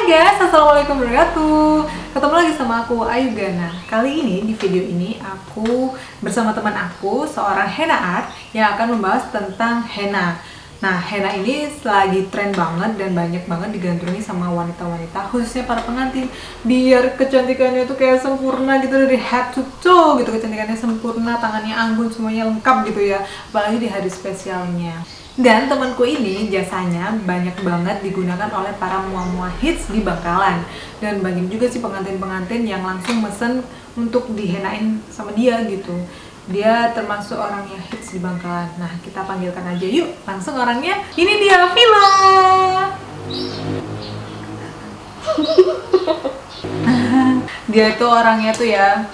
guys, assalamualaikum warahmatullahi wabarakatuh. Ketemu lagi sama aku Ayu Gana. Kali ini di video ini aku bersama teman aku seorang henna art yang akan membahas tentang henna. Nah, henna ini lagi tren banget dan banyak banget digandrungi sama wanita-wanita, khususnya para pengantin, biar kecantikannya tuh kayak sempurna gitu dari head to toe gitu, kecantikannya sempurna, tangannya anggun, semuanya lengkap gitu ya, apalagi di hari spesialnya. Dan temanku ini jasanya banyak banget digunakan oleh para mua-mua hits di Bangkalan. Dan banyak juga sih pengantin-pengantin yang langsung mesen untuk dihenain sama dia gitu. Dia termasuk orang yang hits di Bangkalan. Nah, kita panggilkan aja yuk langsung orangnya. Ini dia, Villa. Dia itu orangnya tuh ya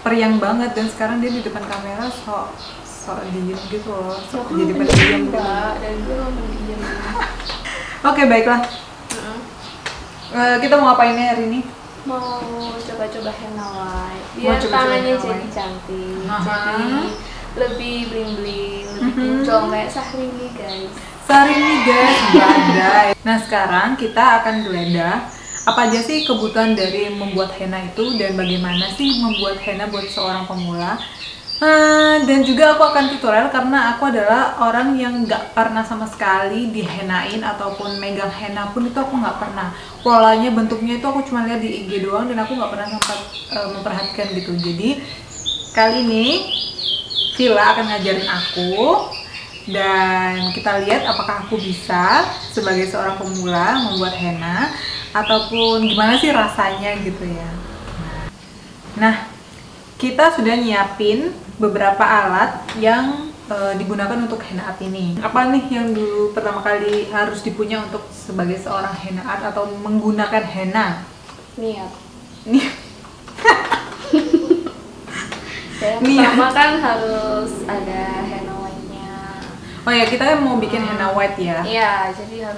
periang banget, dan sekarang dia di depan kamera sok diem gitu loh, jadi pendiam Mbak, dan gue mau pendiam. Oke, baiklah. Kita mau ngapain hari ini? Mau coba-coba henna white biar tangannya jadi cantik, jadi lebih bling-bling, lebih kinclong kayak Syahrini guys. Badai. Nah, sekarang kita akan geledah apa aja sih kebutuhan dari membuat henna itu, dan bagaimana sih membuat henna buat seorang pemula. Dan juga aku akan tutorial karena aku adalah orang yang nggak pernah sama sekali dihenain ataupun megang henna pun, itu aku nggak pernah. Polanya, bentuknya itu aku cuma lihat di IG doang, dan aku nggak pernah sempat memperhatikan gitu. Jadi kali ini Villa akan ngajarin aku, dan kita lihat apakah aku bisa sebagai seorang pemula membuat henna ataupun gimana sih rasanya gitu ya. Nah, kita sudah nyiapin beberapa alat yang digunakan untuk henna art ini. Apa nih yang dulu pertama kali harus dipunya untuk sebagai seorang henna art atau menggunakan henna? Niat. Yang Niat. pertama kan harus ada henna white-nya. Oh ya, kita kan mau bikin henna white ya? Iya, jadi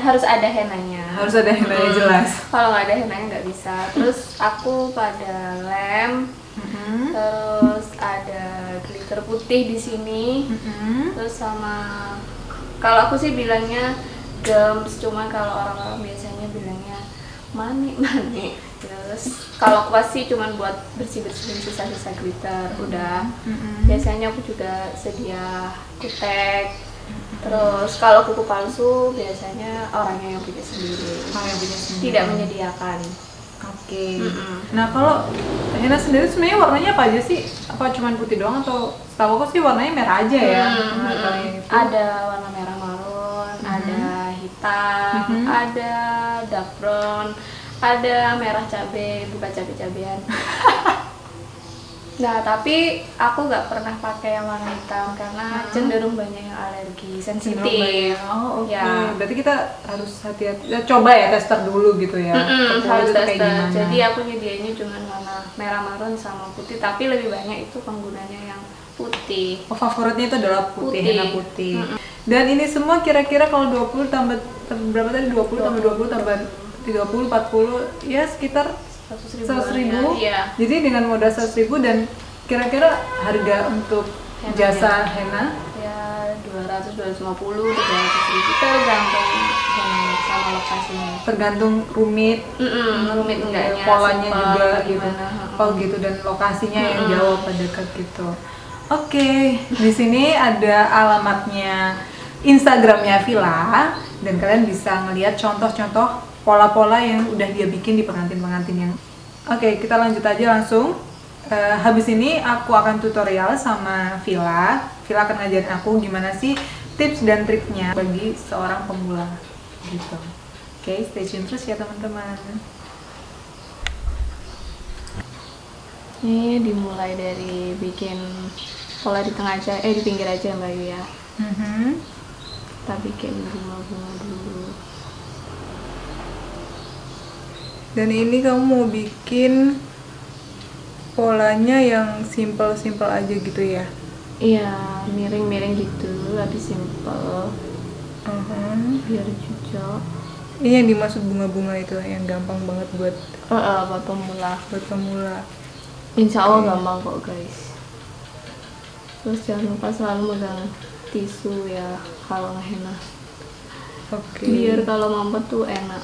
harus ada hennanya. Harus ada hennanya jelas. Kalau nggak ada hennanya nggak bisa. Terus aku pada lem. Terus ada glitter putih di sini. Terus sama, kalau aku sih bilangnya gems, cuman kalau orang-orang biasanya bilangnya manik. Terus kalau aku sih cuman buat bersih-bersihin sisa-sisa glitter udah. Biasanya aku juga sedia kutek. Terus kalau kuku palsu biasanya orangnya yang punya sendiri. Tidak menyediakan. Oke. Nah, kalau henna sendiri sebenarnya warnanya apa aja sih? Apa cuma putih doang, atau setahu aku sih warnanya merah aja ya? Ada warna merah marun, ada hitam, ada dark brown, ada merah cabai, bukan cabai-cabean. Nah, tapi aku nggak pernah pakai yang warna hitam karena cenderung banyak yang alergi, sensitif. Oh, oke. Ya. Berarti kita harus hati-hati. Kita coba ya, tester dulu gitu ya. Harus itu kayak tester. gimana. Jadi aku nyediainnya cuma warna merah marun sama putih, tapi lebih banyak itu penggunanya yang putih. Oh, favoritnya itu adalah putih. Henna putih. Dan ini semua kira-kira kalau 20 tambah berapa tadi? 20 tambah 20 tambah 30, 40, ya sekitar 100.000. Iya. Jadi dengan modal 100.000, dan kira-kira harga untuk jasa henna Ya 200, 250, 300.000 tergantung sama lokasinya. tergantung rumit, Rumit enggaknya, polanya simple, juga gitu. gimana. Oh gitu, dan lokasinya yang jauh apa dekat gitu. Oke, di sini ada alamatnya Instagramnya Villa, dan kalian bisa ngelihat contoh-contoh pola-pola yang udah dia bikin di pengantin-pengantin yang. Oke, kita lanjut aja langsung. Habis ini aku akan tutorial sama Villa. Villa akan ngajarin aku gimana sih tips dan triknya bagi seorang pemula gitu. Oke, stay tune terus ya teman-teman. Ini dimulai dari bikin pola di tengah aja, di pinggir aja Mbak Yu ya. Kita bikin bunga-bunga dulu. Dan ini kamu mau bikin polanya yang simple-simple aja gitu ya? Iya, miring-miring gitu, lebih simple. Biar jujur. Ini yang dimaksud bunga-bunga itu yang gampang banget buat Buat pemula. Insya Allah gampang kok guys. Terus jangan lupa selalu megang tisu ya kalau ngehenna. Oke. Biar kalau mampet tuh enak.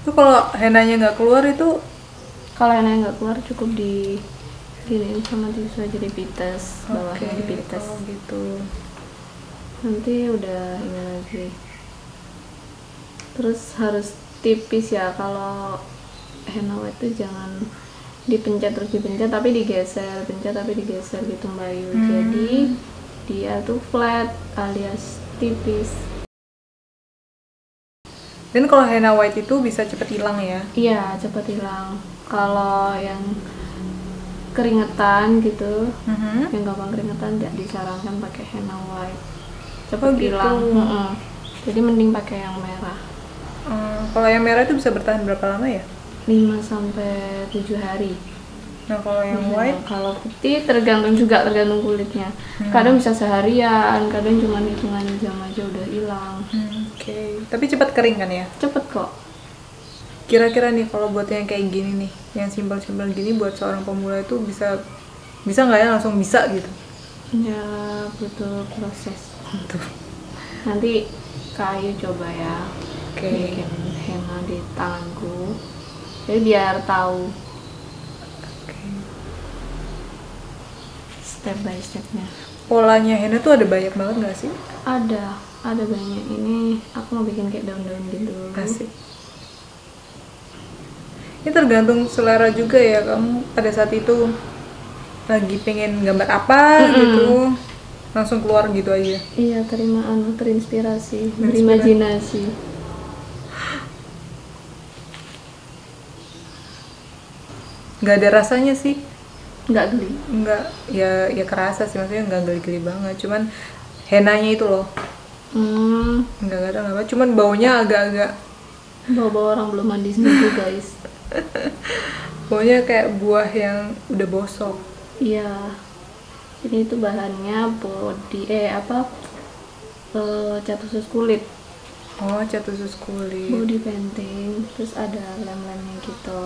Itu kalau henanya nggak keluar itu Kalau henanya nggak keluar cukup di giniin sama tisu aja, dipites, bawahnya dipites. Oh gitu. Nanti udah ini lagi. Terus harus tipis ya, kalau henna white itu jangan dipencet terus dipencet tapi digeser, pencet tapi digeser gitu Mbak Ayu. Jadi dia tuh flat alias tipis. Dan kalau henna white itu bisa cepet hilang ya? Iya, cepat hilang. Kalau yang keringetan gitu, yang gampang keringetan tidak disarankan pakai henna white. Cepat hilang. Jadi mending pakai yang merah. Kalau yang merah itu bisa bertahan berapa lama ya? 5 sampai 7 hari. Nah kalau yang white? Kalau putih tergantung kulitnya. Kadang bisa seharian, kadang cuma hitungan jam aja udah hilang. Oke. Tapi cepat kering kan ya? Cepet kok. Kira-kira nih kalau buat yang kayak gini nih, yang simpel-simpel gini buat seorang pemula itu bisa nggak ya langsung bisa gitu? Ya butuh proses. Nanti Kak Ayu coba ya. Bikin henna di tanganku. Jadi biar tahu. Step by stepnya. Polanya henna tuh ada banyak banget nggak sih? Ada banyak. Ini aku mau bikin kayak daun-daun gitu. Asik. Ini tergantung selera juga ya, kamu pada saat itu lagi pengen gambar apa gitu, langsung keluar gitu aja. Iya, terinspirasi, berimajinasi. Nggak ada rasanya sih. Nggak geli. Nggak, ya kerasa sih, maksudnya nggak geli-geli banget, cuman henanya itu loh. Nggak ada apa, cuman baunya agak-agak Bawa-bawa orang belum mandi seminggu guys. baunya kayak buah yang udah bosok. Iya. Ini itu bahannya cat khusus kulit. Oh, cat khusus kulit. Body painting, terus ada lem-lemnya gitu.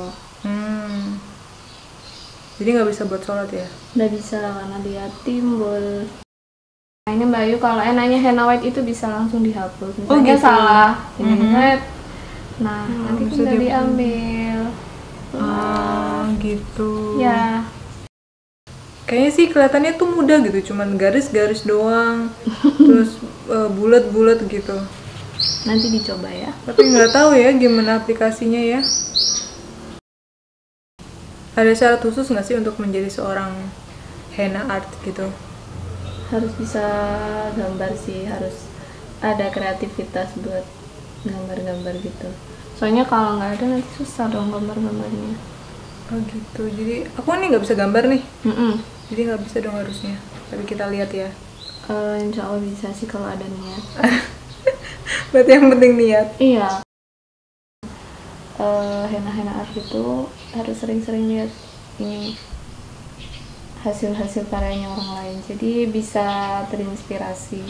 Jadi nggak bisa buat sholat ya? Nggak bisa karena dia timbul. Nah ini Mbak Ayu, kalau enaknya henna white itu bisa langsung dihapus. Misalnya gitu. salah ini white, nah nanti tinggal diambil. Gitu. Ya. Kayaknya sih kelihatannya tuh mudah gitu, cuman garis-garis doang, terus bulat-bulat gitu. Nanti dicoba ya. Tapi nggak tahu ya gimana aplikasinya ya. Ada syarat khusus nggak sih untuk menjadi seorang henna art gitu? Harus bisa gambar sih, harus ada kreativitas buat gambar-gambar gitu. Soalnya kalau nggak ada nanti susah dong gambar-gambarnya. Oh gitu, jadi aku nih nggak bisa gambar nih. Jadi nggak bisa dong harusnya. Tapi kita lihat ya. Insya Allah bisa sih kalau ada niat. Berarti yang penting niat. Iya. Henna-henna art itu harus sering-sering lihat ini hasil-hasil karyanya orang lain, jadi bisa terinspirasi.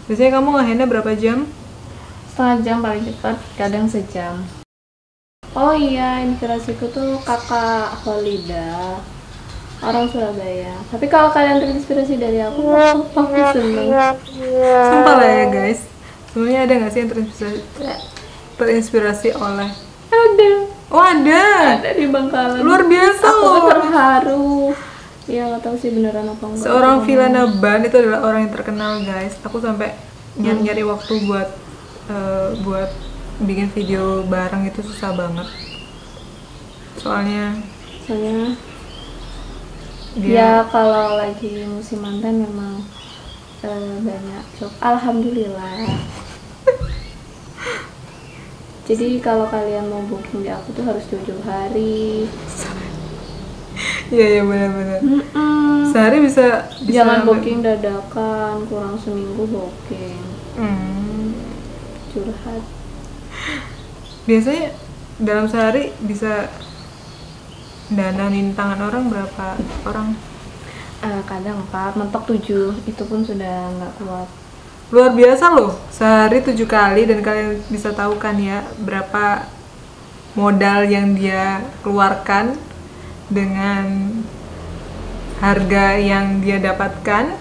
Biasanya kamu nge-henna berapa jam? Setengah jam paling cepat, kadang sejam. Oh iya, inspirasiku tuh kakak Holida, orang Surabaya. Tapi kalau kalian terinspirasi dari aku seneng. Sumpah lah ya guys, sebenarnya ada nggak sih yang terinspirasi oleh? Ada. Oh ada Di Bangkalan. Luar biasa Aku loh. terharu. Ya nggak tahu sih beneran apa enggak. Seorang Vilana Ban itu adalah orang yang terkenal guys. Aku sampai nyari waktu buat bikin video bareng itu susah banget. Soalnya ya kalau lagi musim mantan memang banyak job. Alhamdulillah. Jadi kalau kalian mau booking di aku tuh harus jauh-jauh hari. Iya benar-benar. Sehari bisa Jangan booking dadakan, kurang seminggu booking. Curhat. Biasanya dalam sehari bisa dananin tangan orang berapa orang? Kadang 4, mentok 7, itu pun sudah nggak kuat. Luar biasa loh, sehari 7 kali, dan kalian bisa tahu kan ya berapa modal yang dia keluarkan dengan harga yang dia dapatkan,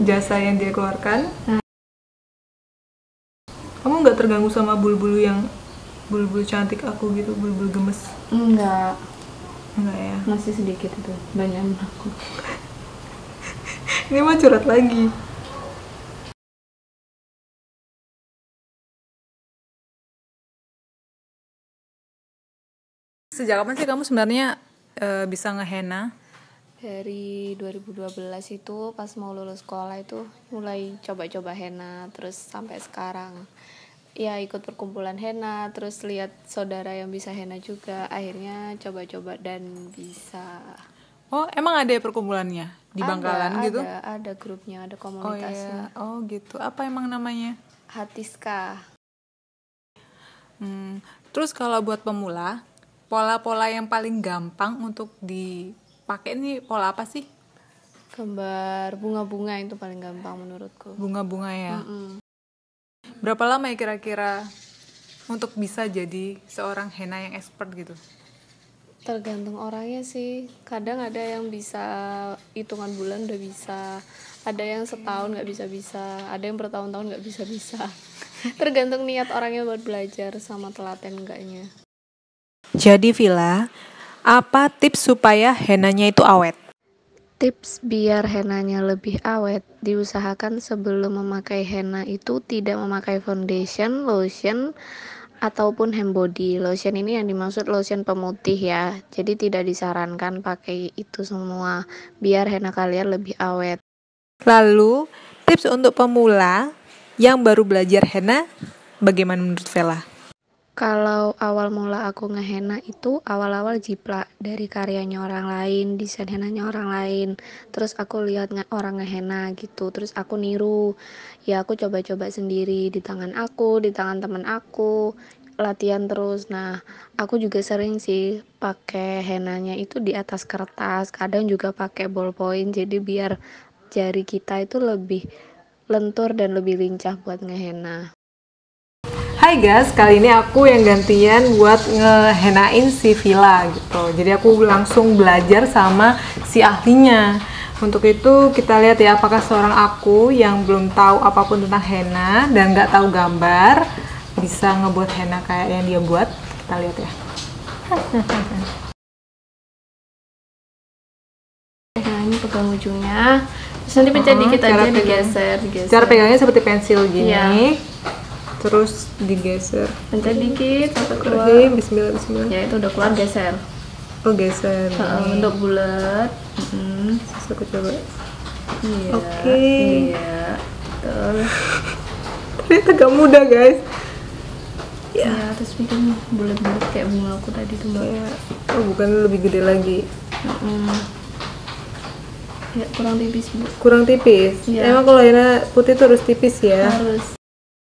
jasa yang dia keluarkan. Kamu nggak terganggu sama bulu-bulu cantik aku gitu, bulu-bulu gemes? Enggak ya? Masih sedikit itu, banyak aku. Ini mah curhat lagi. Sejak kapan sih kamu sebenarnya bisa ngehenna? Dari 2012 itu pas mau lulus sekolah itu mulai coba-coba henna, terus sampai sekarang ya ikut perkumpulan henna, terus lihat saudara yang bisa henna juga, akhirnya coba-coba dan bisa. Oh, emang ada ya perkumpulannya di Bangkalan gitu? Ada grupnya, ada komunitasnya. Oh gitu. Apa emang namanya? Hatiska. Terus kalau buat pemula, pola-pola yang paling gampang untuk dipakai ini pola apa sih? Gambar bunga-bunga itu paling gampang menurutku. Bunga-bunga ya. Berapa lama ya kira-kira untuk bisa jadi seorang henna yang expert gitu? Tergantung orangnya sih. Kadang ada yang bisa hitungan bulan udah bisa, ada yang setahun nggak bisa, ada yang bertahun-tahun nggak bisa. Tergantung niat orangnya buat belajar sama telaten enggaknya. Jadi Villa, apa tips supaya hennanya itu awet? Tips biar hennanya lebih awet, diusahakan sebelum memakai henna itu tidak memakai foundation, lotion, ataupun hand body. Lotion ini yang dimaksud lotion pemutih ya, jadi tidak disarankan pakai itu semua biar henna kalian lebih awet. Lalu tips untuk pemula yang baru belajar henna bagaimana menurut Vella? Kalau awal mula aku ngehenna itu awal-awal jiplak dari karyanya orang lain, desain hennanya orang lain. Terus aku lihat orang ngehenna gitu, terus aku niru. Ya aku coba-coba sendiri di tangan aku, di tangan teman aku, latihan terus. Nah, aku juga sering sih pakai hennanya itu di atas kertas, kadang juga pakai ballpoint, jadi biar jari kita itu lebih lentur dan lebih lincah buat ngehenna. Hai guys, kali ini aku yang gantian buat ngehenain si Villa gitu. Jadi aku langsung belajar sama si ahlinya. Untuk itu kita lihat ya, apakah seorang aku yang belum tahu apapun tentang henna dan nggak tahu gambar bisa ngebuat henna kayak yang dia buat. Kita lihat ya. Nah ini pegang ujungnya, terus nanti pencet dikit aja, digeser. Cara pegangnya seperti pensil gini. Ya. Terus digeser. Pencet dikit sampai keluar. Bismillah. Ya itu udah keluar, geser. Oh geser. Untuk bulat. Terus aku coba. Iya. Oke. Iya. Betul. Ternyata gak mudah guys. Ya. Terus bikin bulat-bulat kayak bunga aku tadi tuh mbak. Ya. Oh bukan, lebih gede lagi. Ya kurang tipis bu. Kurang tipis. Ya. Emang kalau henna putih itu harus tipis ya? Harus.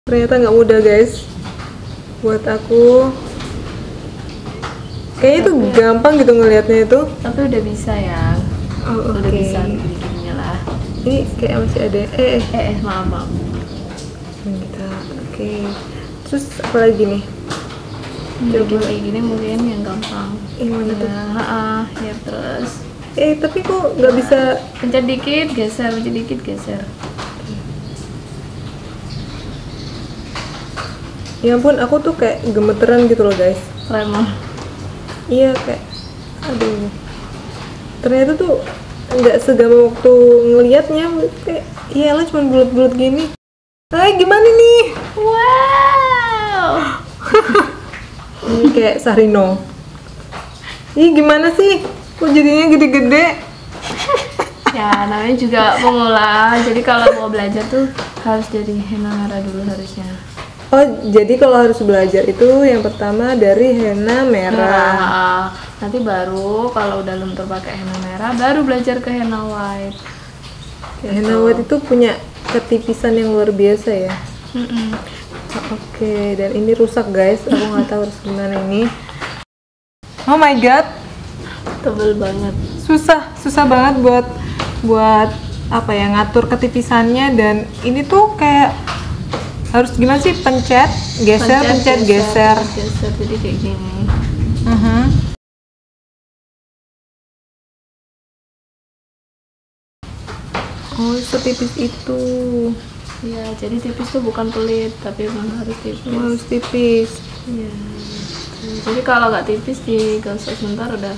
Ternyata nggak mudah guys buat aku. Kayaknya itu gampang gitu ngelihatnya itu. Tapi udah bisa ya. Oh, udah bisa bikinnya lah. Ini kayak masih ada maaf. Kita oke. Terus apa lagi nih? Coba kayak gini mungkin yang gampang. Mana tuh? Ya terus. Tapi kok nggak bisa? Pencet dikit, geser. Pencet dikit, geser. Ya ampun, aku tuh kayak gemeteran gitu loh guys. Tremor. Iya kayak, aduh. Ternyata tuh nggak segampang waktu ngelihatnya. Kayak, iyalah cuma bulat-bulat gini. Gimana nih? Wow. Ini kayak Sarino. Ih gimana sih? Kok jadinya gede-gede? Ya namanya juga pemula. Jadi kalau mau belajar tuh harus jadi henna merah dulu harusnya. Oh, jadi kalau harus belajar itu yang pertama dari henna merah. Nanti baru kalau udah lentur pakai henna merah, baru belajar ke henna white. Henna white itu punya ketipisan yang luar biasa ya. Oke, dan ini rusak guys. Aku nggak tahu harus gimana ini. Oh my god, tebel banget. Susah banget buat apa ya, ngatur ketipisannya. Dan ini tuh kayak harus gimana sih, pencet geser jadi kayak gini. Oh, setipis itu. Iya, jadi tipis tuh bukan pelit, tapi memang harus tipis. Harus tipis. Iya. Jadi kalau nggak tipis digosok sebentar udah.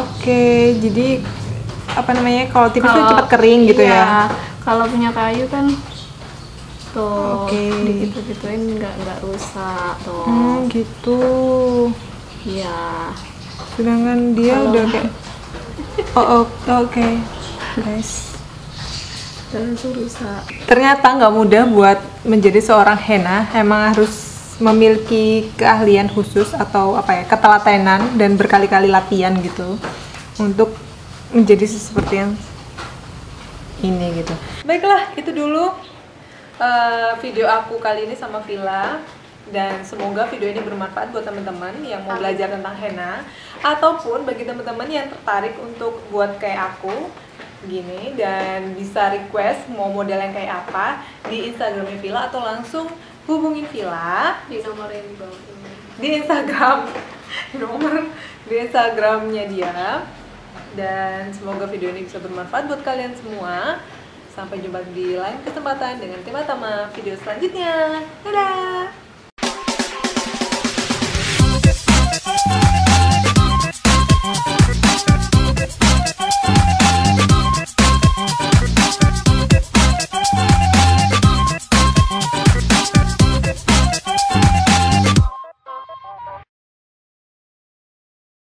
Oke. Jadi apa namanya? Kalau tipis tuh cepat kering gitu iya, ya. Kalau punya kayu kan tuh Oke. dikit-dikituin nggak rusak tuh. Gitu. Iya. Sedangkan dia Kalau- udah kayak oke. Guys. Dan itu rusak. Ternyata nggak mudah buat menjadi seorang henna. Emang harus memiliki keahlian khusus atau apa ya, ketelatenan dan berkali-kali latihan gitu untuk menjadi seperti yang ini gitu. Baiklah, itu dulu video aku kali ini sama Villa, dan semoga video ini bermanfaat buat teman-teman yang mau belajar tentang henna ataupun bagi teman-teman yang tertarik untuk buat kayak aku gini dan bisa request mau model yang kayak apa di Instagramnya Villa atau langsung hubungin Villa Di nomor yang di bawah ini. di Instagram di Instagramnya dia. Dan semoga video ini bisa bermanfaat buat kalian semua. Sampai jumpa di lain kesempatan dengan tema-tema video selanjutnya. Dadah.